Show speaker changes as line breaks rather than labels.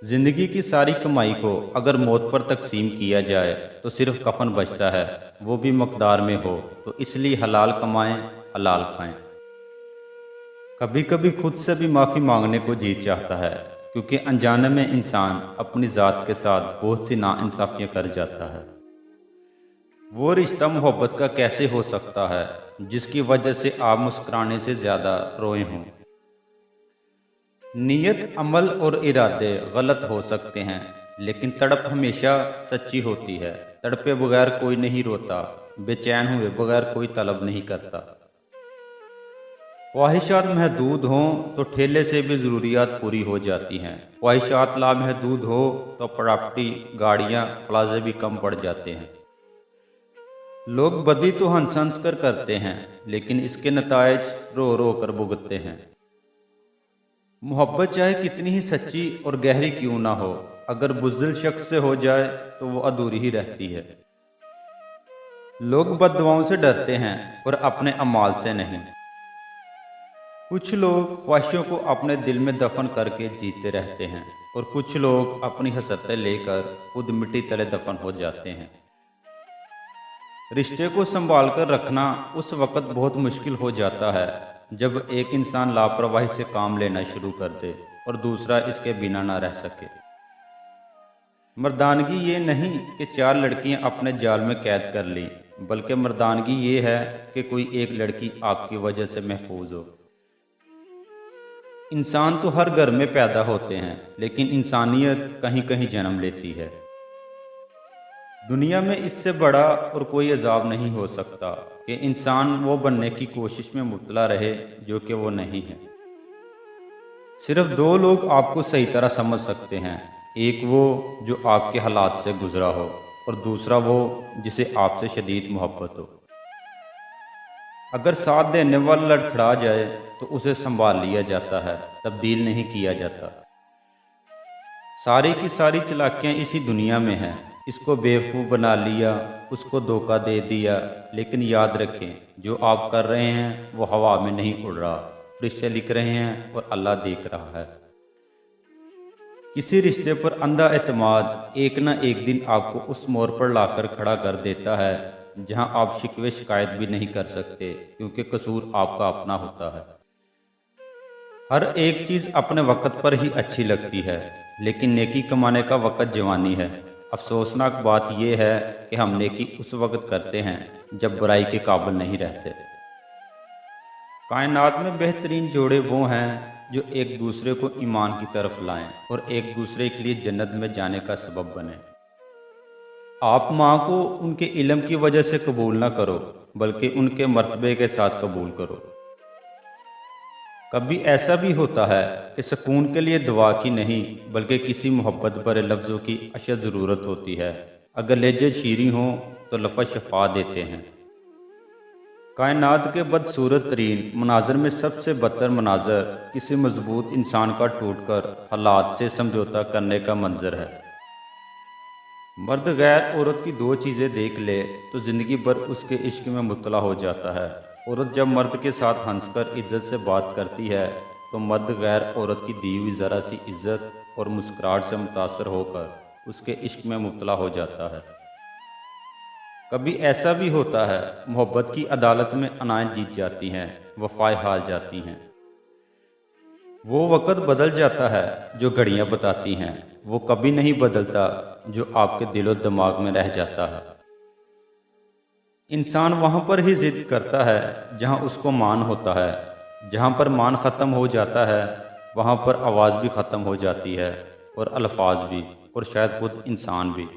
जिंदगी की सारी कमाई को अगर मौत पर तकसीम किया जाए तो सिर्फ कफन बचता है, वो भी मकदार में हो। तो इसलिए हलाल कमाएं, हलाल खाएं। कभी कभी खुद से भी माफ़ी मांगने को जी चाहता है, क्योंकि अनजाने में इंसान अपनी ज़ात के साथ बहुत सी नाइंसाफ़ियाँ कर जाता है। वो रिश्ता मोहब्बत का कैसे हो सकता है जिसकी वजह से आप मुस्कुराने से ज़्यादा रोए हों। नीयत, अमल और इरादे गलत हो सकते हैं, लेकिन तड़प हमेशा सच्ची होती है। तड़पे बगैर कोई नहीं रोता, बेचैन हुए बगैर कोई तलब नहीं करता। ख्वाहिशात महदूद हों तो ठेले से भी ज़रूरियात पूरी हो जाती हैं। ख्वाहिशात लामहदूद हो तो प्रॉपर्टी, गाड़ियाँ, प्लाजे भी कम पड़ जाते हैं। लोग बदी तो हंस हंस कर करते हैं, लेकिन इसके नतायज रो रो कर भुगतते हैं। मोहब्बत चाहे कितनी ही सच्ची और गहरी क्यों ना हो, अगर बुज़दिल शख्स से हो जाए तो वो अधूरी ही रहती है। लोग बद्दुआओं से डरते हैं और अपने अमाल से नहीं। कुछ लोग ख्वाहिशों को अपने दिल में दफन करके जीते रहते हैं, और कुछ लोग अपनी हसरतें लेकर खुद मिट्टी तले दफन हो जाते हैं। रिश्ते को संभाल कर रखना उस वक़्त बहुत मुश्किल हो जाता है जब एक इंसान लापरवाही से काम लेना शुरू कर दे और दूसरा इसके बिना ना रह सके। मर्दानगी ये नहीं कि 4 लड़कियां अपने जाल में कैद कर लीं, बल्कि मर्दानगी ये है कि कोई एक लड़की आपकी वजह से महफूज हो। इंसान तो हर घर में पैदा होते हैं, लेकिन इंसानियत कहीं कहीं जन्म लेती है। दुनिया में इससे बड़ा और कोई अजाब नहीं हो सकता कि इंसान वो बनने की कोशिश में मुब्तला रहे जो कि वो नहीं है। सिर्फ 2 लोग आपको सही तरह समझ सकते हैं, एक वो जो आपके हालात से गुजरा हो, और दूसरा वो जिसे आपसे शदीद मोहब्बत हो। अगर साथ देने वाला लड़खड़ा जाए तो उसे संभाल लिया जाता है, तब्दील नहीं किया जाता। सारी की सारी चालाकियाँ इसी दुनिया में हैं। इसको बेवकूफ़ बना लिया, उसको धोखा दे दिया, लेकिन याद रखें, जो आप कर रहे हैं वो हवा में नहीं उड़ रहा, फरिश्ते लिख रहे हैं और अल्लाह देख रहा है। किसी रिश्ते पर अंधा एतमाद एक न एक दिन आपको उस मोड़ पर लाकर खड़ा कर देता है जहां आप शिकवे शिकायत भी नहीं कर सकते, क्योंकि कसूर आपका अपना होता है। हर एक चीज़ अपने वक़्त पर ही अच्छी लगती है, लेकिन नेकी कमाने का वक़्त जवानी है। अफसोसनाक बात यह है कि हम नेकी उस वक़्त करते हैं जब बुराई के काबिल नहीं रहते। कायनात में बेहतरीन जोड़े वो हैं जो एक दूसरे को ईमान की तरफ लाएं और एक दूसरे के लिए जन्नत में जाने का सबब बने। आप माँ को उनके इल्म की वजह से कबूल ना करो, बल्कि उनके मर्तबे के साथ कबूल करो। कभी ऐसा भी होता है कि सुकून के लिए दुआ की नहीं, बल्कि किसी मोहब्बत भरे लफ्ज़ों की अशद ज़रूरत होती है। अगर लहजे शीरी हों तो लफ़ज़ शफा देते हैं। कायनात के बदसूरत तरीन मनाजर में सबसे बदतर मनाजर किसी मजबूत इंसान का टूटकर हालात से समझौता करने का मंजर है। मर्द गैर औरत की 2 चीज़ें देख ले तो ज़िंदगी भर उसके इश्क में मुब्तला हो जाता है। औरत जब मर्द के साथ हंसकर इज्जत से बात करती है तो मर्द गैर औरत की दी हुई ज़रा सी इज्जत और मुस्कुराहट से मुतासर होकर उसके इश्क में मुब्तला हो जाता है। कभी ऐसा भी होता है मोहब्बत की अदालत में अनाएं जीत जाती हैं, वफ़ाएं हार जाती हैं। वो वक़्त बदल जाता है जो घड़ियाँ बताती हैं, वो कभी नहीं बदलता जो आपके दिलो दिमाग में रह जाता है। इंसान वहाँ पर ही ज़िद करता है जहाँ उसको मान होता है। जहाँ पर मान ख़त्म हो जाता है वहाँ पर आवाज़ भी ख़त्म हो जाती है, और अल्फाज भी, और शायद खुद इंसान भी।